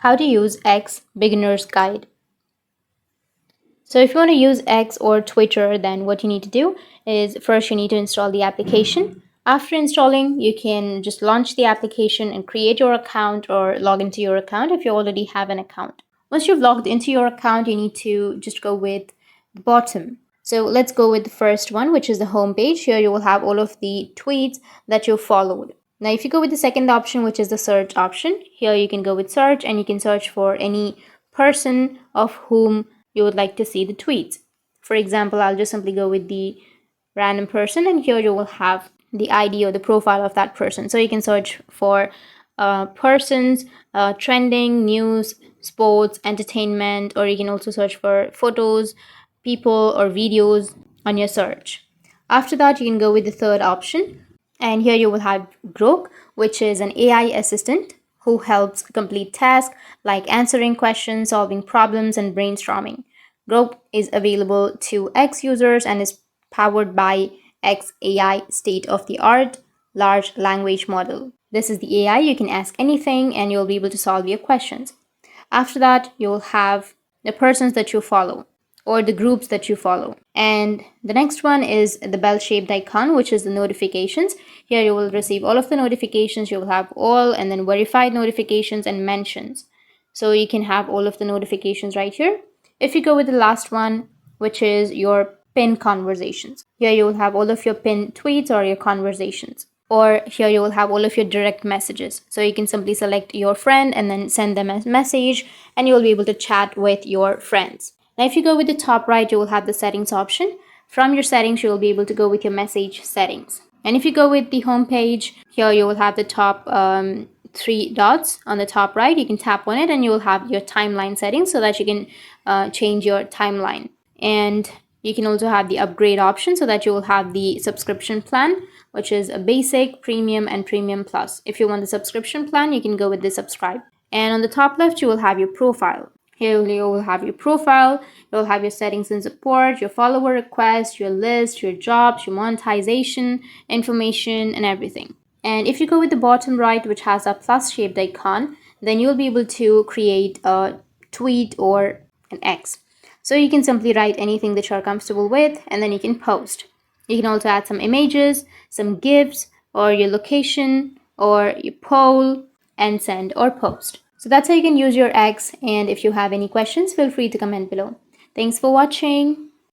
How to use X Beginner's Guide. So if you want to use X or Twitter, then what you need to do is first you need to install the application. After installing, you can just launch the application and create your account or log into your account if you already have an account. Once you've logged into your account, you need to just go with the bottom. So let's go with the first one, which is the home page. Here you will have all of the tweets that you followed. Now, if you go with the second option, which is the search option, here you can go with search and you can search for any person of whom you would like to see the tweets. For example, I'll just simply go with the random person, and here you will have the ID or the profile of that person. So you can search for persons, trending, news, sports, entertainment, or you can also search for photos, people, or videos on your search. After that, you can go with the third option, and here you will have Grok, which is an AI assistant who helps complete tasks like answering questions, solving problems, and brainstorming. Grok is available to X users and is powered by X AI state of the art large language model. This is the AI. You can ask anything and you'll be able to solve your questions. After that, you'll have the persons that you follow or the groups that you follow. And the next one is the bell-shaped icon, which is the notifications. Here you will receive all of the notifications. You will have all and then verified notifications and mentions. So you can have all of the notifications right here. If you go with the last one, which is your pin conversations. Here you will have all of your pin tweets or your conversations. Or here you will have all of your direct messages. So you can simply select your friend and then send them a message and you will be able to chat with your friends. Now, if you go with the top right, you will have the settings option. From your settings, you will be able to go with your message settings. And if you go with the home page, here you will have the top three dots on the top right. You can tap on it and you will have your timeline settings so that you can change your timeline. And you can also have the upgrade option so that you will have the subscription plan, which is a basic, premium, and premium plus. If you want the subscription plan, you can go with the subscribe. And on the top left, you will have your profile. Here you will have your profile, you'll have your settings and support, your follower requests, your list, your jobs, your monetization, information, and everything. And if you go with the bottom right, which has a plus shaped icon, then you'll be able to create a tweet or an X. So you can simply write anything that you're comfortable with and then you can post. You can also add some images, some GIFs, or your location, or your poll, and send or post. So that's how you can use your X, and if you have any questions, feel free to comment below. Thanks for watching.